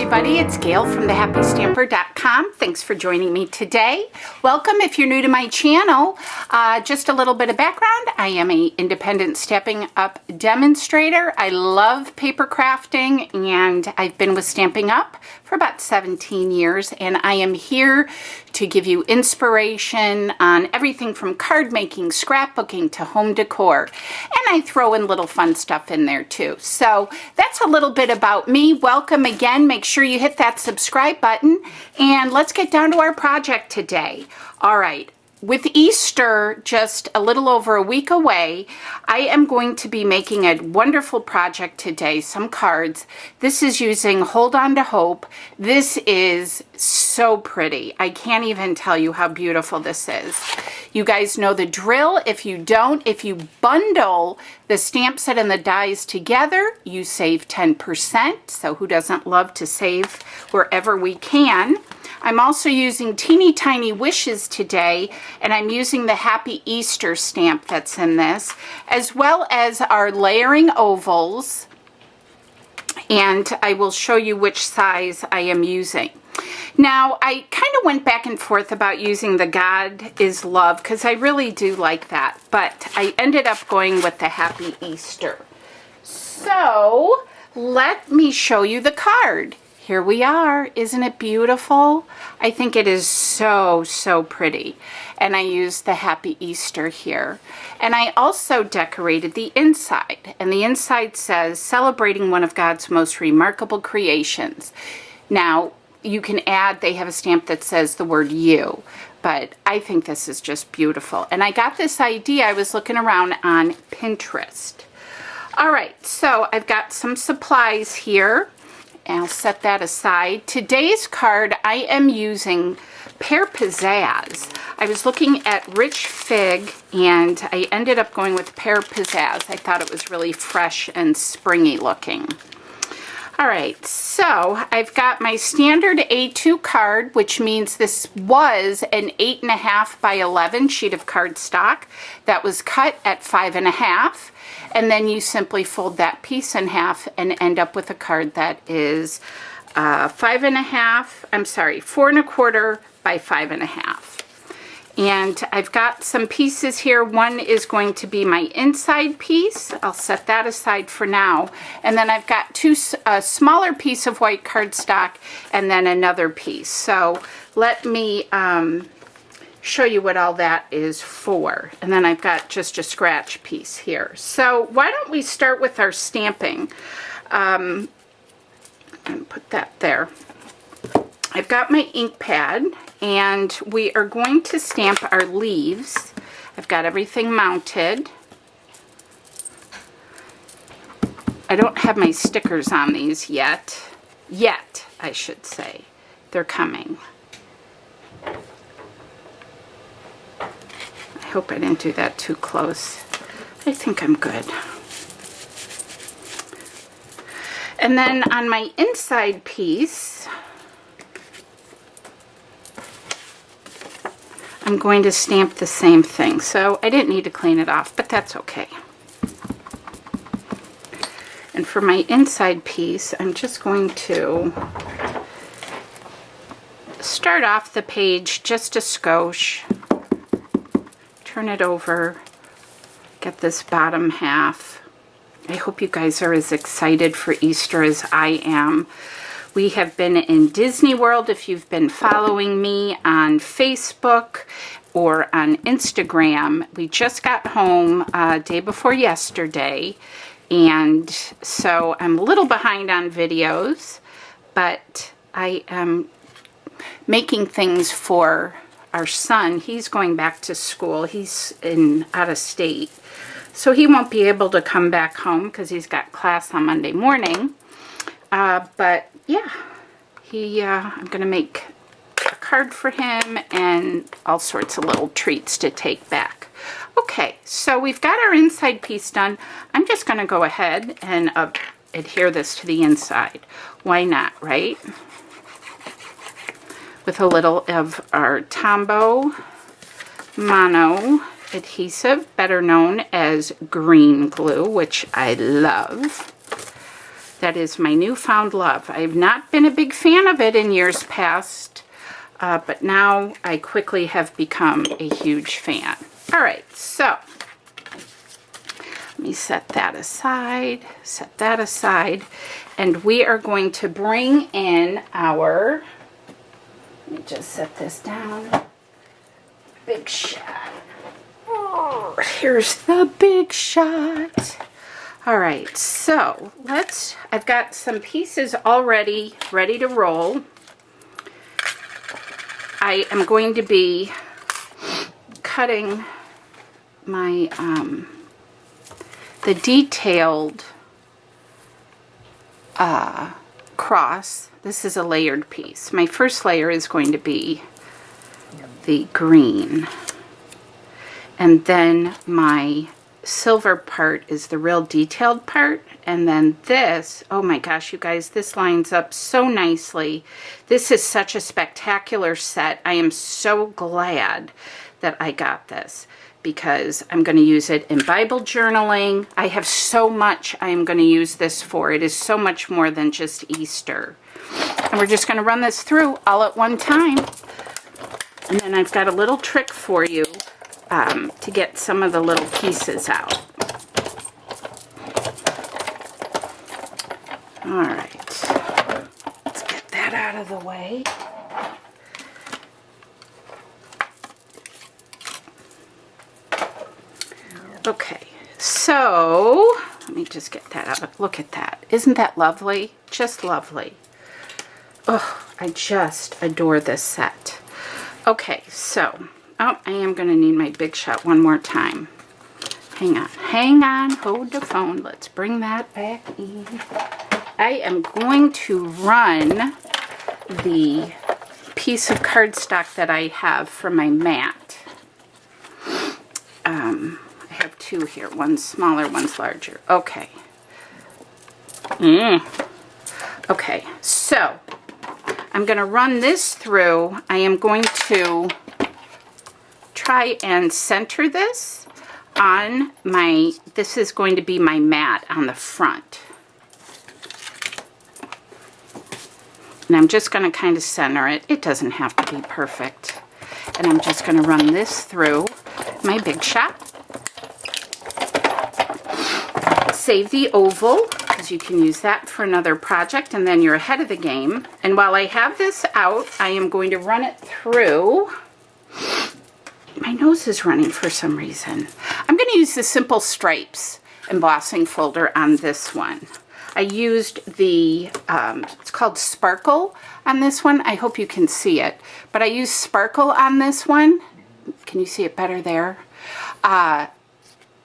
everybody, it's Gail from thehappystamper.com. Thanks for joining me today. Welcome if you're new to my channel. Just a little bit of background. I am an independent Stampin' Up demonstrator. I love paper crafting and I've been with Stampin' Up for about 17 years, and I am here to give you inspiration on everything from card making, scrapbooking to home decor, and I throw in little fun stuff in there too. So that's a little bit about me. Welcome again. Make sure you hit that subscribe button and let's get down to our project today. All right. With Easter just a little over a week away, I am going to be making a wonderful project today, some cards. This is using Hold On to Hope. This is so pretty. I can't even tell you how beautiful this is. You guys know the drill. If you don't, if you bundle the stamp set and the dies together, you save 10%. So who doesn't love to save wherever we can? I'm also using Teeny Tiny Wishes today, and I'm using the Happy Easter stamp that's in this, as well as our layering ovals, and I will show you which size I am using. Now, I kind of went back and forth about using the God is Love, because I really do like that, but I ended up going with the Happy Easter. So, let me show you the card. Here we are. Isn't it beautiful? I think it is so, so pretty. And I used the Happy Easter here. And I also decorated the inside. And the inside says, celebrating one of God's most remarkable creations. Now, you can add, they have a stamp that says the word you. But I think this is just beautiful. And I got this idea, I was looking around on Pinterest. All right, so I've got some supplies here. I'll set that aside. Today's card, I am using Pear Pizzazz. I was looking at Rich Fig, and I ended up going with Pear Pizzazz. I thought it was really fresh and springy looking. All right, so I've got my standard A2 card, which means this was an 8.5 by 11 sheet of cardstock that was cut at 5.5. And then you simply fold that piece in half and end up with a card that is 4.25 by 5.5. And I've got some pieces here. One is going to be my inside piece. I'll set that aside for now. And then I've got a smaller piece of white cardstock and then another piece. So let me show you what all that is for. And then I've got just a scratch piece here. So why don't we start with our stamping? And put that there. I've got my ink pad and we are going to stamp our leaves. I've got everything mounted. I don't have my stickers on these yet. I should say. They're coming. I hope I didn't do that too close. I think I'm good. And then on my inside piece, I'm going to stamp the same thing. So I didn't need to clean it off, but that's okay. And for my inside piece, I'm just going to start off the page just a skosh. Turn it over, get this bottom half. I hope you guys are as excited for Easter as I am. We have been in Disney World. If you've been following me on Facebook or on Instagram, we just got home day before yesterday, and so I'm a little behind on videos, but I am making things for our son. He's going back to school. He's out of state. So he won't be able to come back home because he's got class on Monday morning. But yeah, I'm going to make a card for him and all sorts of little treats to take back. Okay, so we've got our inside piece done. I'm just going to go ahead and adhere this to the inside. Why not, right? With a little of our Tombow Mono adhesive, better known as green glue, which I love. that is my newfound love. I've not been a big fan of it in years past, but now I quickly have become a huge fan. All right, so let me set that aside, and we are going to bring in our, let me just set this down, big shot. Oh, here's the big shot. All right, so I've got some pieces already ready to roll. I am going to be cutting my, the detailed cross. This is a layered piece. My first layer is going to be the green. And then my silver part is the real detailed part. And then this, oh my gosh, you guys, this lines up so nicely. This is such a spectacular set. I am so glad that I got this, because I'm going to use it in Bible journaling. I have so much I am going to use this for. It is so much more than just Easter. And we're just going to run this through all at one time. And then I've got a little trick for you to get some of the little pieces out. All right, let's get that out of the way. Okay, so let me just get that out. Look at that. Isn't that lovely? Just lovely. Oh, I just adore this set. Okay, so, oh, I am going to need my big shot one more time. Hang on, hold the phone. Let's bring that back in. I am going to run the piece of cardstock that I have for my mat. I have two here. One's smaller, one's larger. Okay. Okay, so I'm going to run this through. I am going to try and center this on my, this is going to be my mat on the front. And I'm just going to kind of center it. It doesn't have to be perfect. And I'm just going to run this through my big shot. Save the oval, because you can use that for another project, and then you're ahead of the game. And while I have this out, I am going to run it through. My nose is running for some reason. I'm going to use the Simple Stripes embossing folder on this one. I used the, it's called Sparkle on this one. I hope you can see it. But I used Sparkle on this one. Can you see it better there?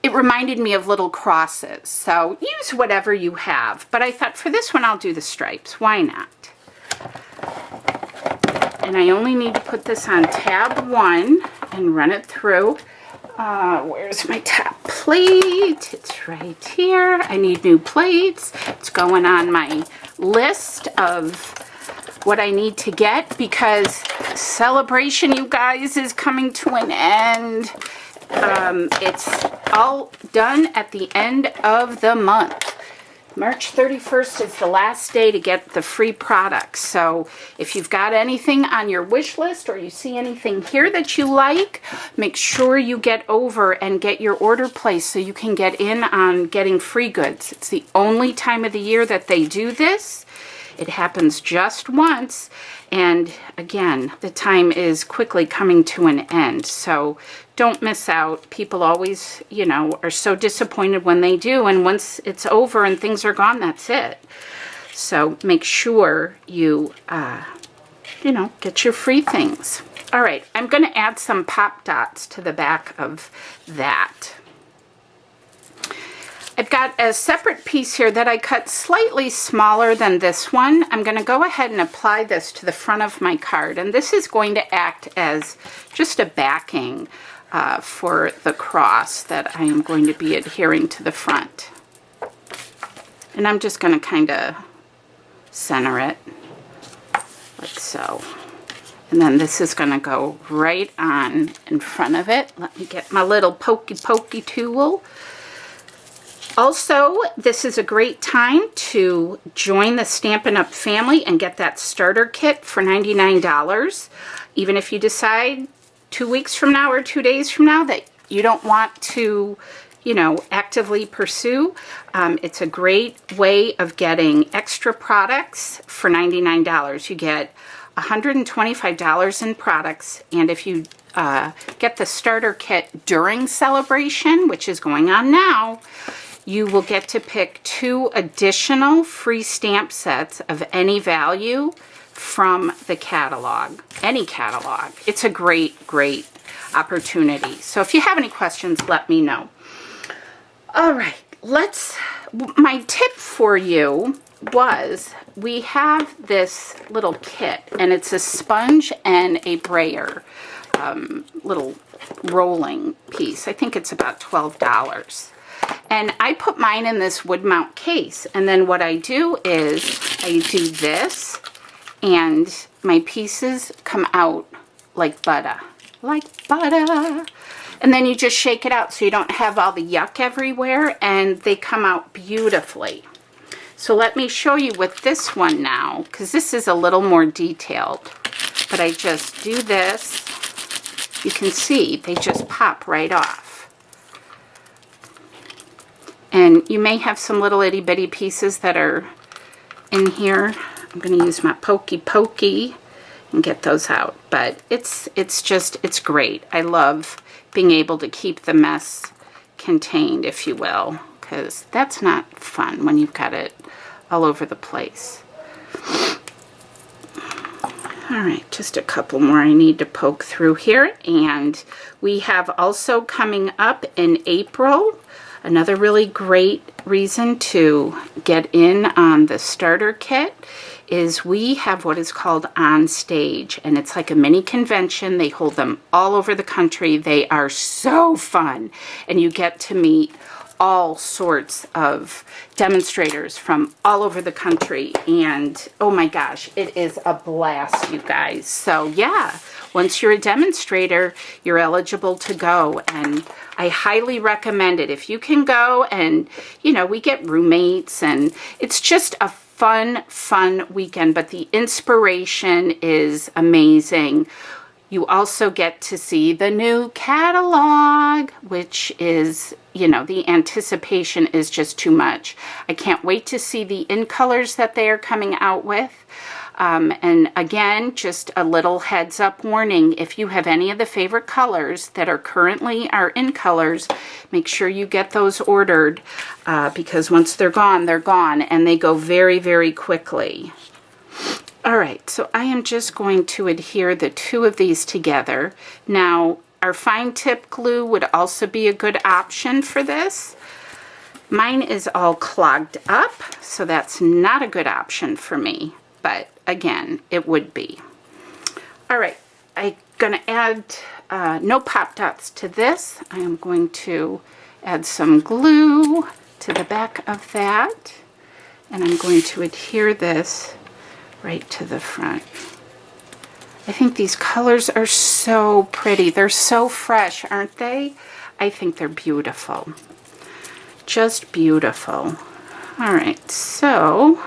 It reminded me of little crosses. So use whatever you have. But I thought for this one I'll do the stripes. Why not? And I only need to put this on tab 1 and run it through. Where's my top plate? It's right here. I need new plates. It's going on my list of what I need to get, because celebration, you guys, is coming to an end. It's all done at the end of the month. March 31st is the last day to get the free products. So if you've got anything on your wish list, or you see anything here that you like, make sure you get over and get your order placed so you can get in on getting free goods. It's the only time of the year that they do this. It happens just once. And again, the time is quickly coming to an end. So don't miss out. People always, you know, are so disappointed when they do. And once it's over and things are gone, that's it. So make sure you, you know, get your free things. All right, I'm going to add some pop dots to the back of that. I've got a separate piece here that I cut slightly smaller than this one. I'm going to go ahead and apply this to the front of my card. And this is going to act as just a backing for the cross that I am going to be adhering to the front. And I'm just going to kind of center it, like so. And then this is going to go right on in front of it. Let me get my little pokey tool. Also, this is a great time to join the Stampin' Up! Family and get that starter kit for $99. Even if you decide 2 weeks from now or 2 days from now that you don't want to, you know, actively pursue, it's a great way of getting extra products for $99. You get $125 in products, and if you get the starter kit during celebration, which is going on now, you will get to pick 2 additional free stamp sets of any value from the catalog, any catalog. It's a great, great opportunity. So if you have any questions, let me know. All right, my tip for you was, we have this little kit, and it's a sponge and a brayer, little rolling piece. I think it's about $12. And I put mine in this wood mount case, and then what I do is I do this, and my pieces come out like butter, and then you just shake it out so you don't have all the yuck everywhere, and they come out beautifully. So let me show you with this one now, because this is a little more detailed, but I just do this. You can see they just pop right off. And you may have some little itty bitty pieces that are in here. I'm going to use my pokey pokey and get those out. But it's great. I love being able to keep the mess contained, if you will, because that's not fun when you've got it all over the place. All right, just a couple more I need to poke through here. And we have also coming up in April, another really great reason to get in on the starter kit is we have what is called On Stage, and it's like a mini convention. They hold them all over the country. They are so fun, and you get to meet all sorts of demonstrators from all over the country, and oh my gosh, it is a blast, you guys. So yeah, once you're a demonstrator, you're eligible to go, and I highly recommend it. If you can go, and you know, we get roommates, and it's just a fun weekend, but the inspiration is amazing. You also get to see the new catalog, which is, you know, the anticipation is just too much. I can't wait to see the in colors that they are coming out with. And again, just a little heads up warning, if you have any of the favorite colors that are currently are in colors, make sure you get those ordered because once they're gone, and they go very, very quickly. All right, so I am just going to adhere the 2 of these together. Now, our fine tip glue would also be a good option for this. Mine is all clogged up, so that's not a good option for me, but again, it would be. All right, I'm gonna add no pop dots to this. I am going to add some glue to the back of that, and I'm going to adhere this right to the front. I think these colors are so pretty. They're so fresh, aren't they? I think they're beautiful. Just beautiful. All right, so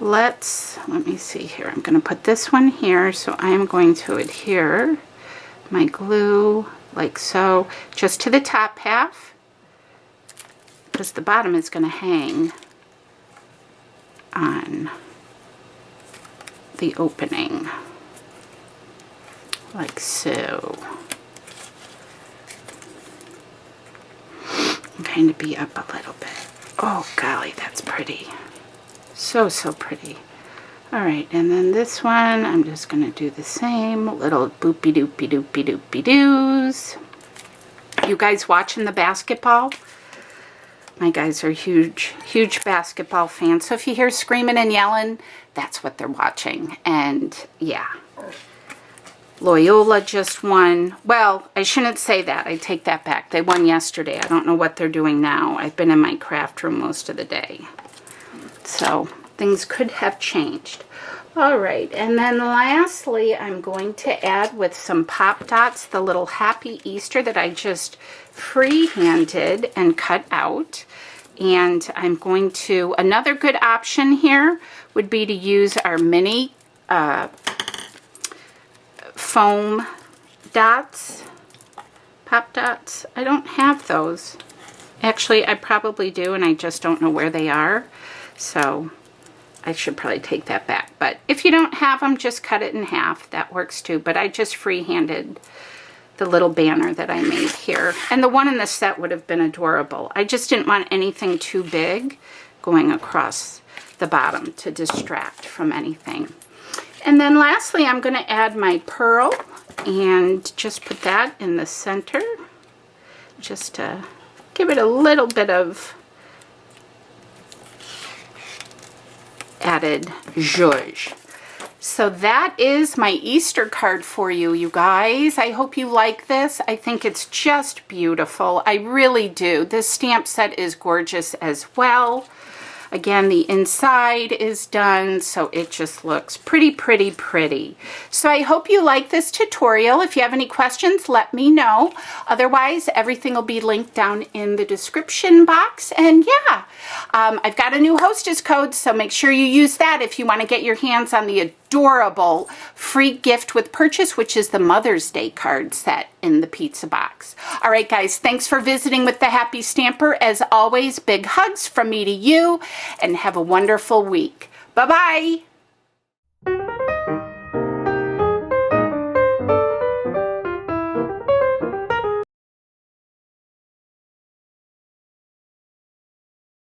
let me see here. I'm going to put this one here, so I am going to adhere my glue like so, just to the top half, because the bottom is going to hang on the opening, like so. And kind of be up a little bit. Oh golly, that's pretty. So pretty. All right, and then this one, I'm just going to do the same little boopy doopy doopy doopy doos. You guys watching the basketball? My guys are huge basketball fans. So if you hear screaming and yelling, that's what they're watching. And yeah, Loyola just won. Well, I shouldn't say that. I take that back. They won yesterday. I don't know what they're doing now. I've been in my craft room most of the day. So things could have changed. All right, and then lastly, I'm going to add with some pop dots the little Happy Easter that I just free-handed and cut out. And I'm going to, another good option here would be to use our mini foam dots, pop dots. I don't have those. Actually, I probably do, and I just don't know where they are. So I should probably take that back. But if you don't have them, just cut it in half. That works too. But I just free-handed the little banner that I made here. And the one in the set would have been adorable. I just didn't want anything too big going across the bottom to distract from anything. And then lastly, I'm going to add my pearl and just put that in the center just to give it a little bit of added zhuzh. So that is my Easter card for you, you guys. I hope you like this. I think it's just beautiful. I really do. This stamp set is gorgeous as well. Again, the inside is done, so it just looks pretty, pretty, pretty. So I hope you like this tutorial. If you have any questions, let me know. Otherwise, everything will be linked down in the description box. And yeah, I've got a new hostess code, so make sure you use that if you want to get your hands on the adorable free gift with purchase, which is the Mother's Day card set in the pizza box. All right, guys, thanks for visiting with the Happy Stamper. As always, big hugs from me to you, and have a wonderful week. Bye-bye.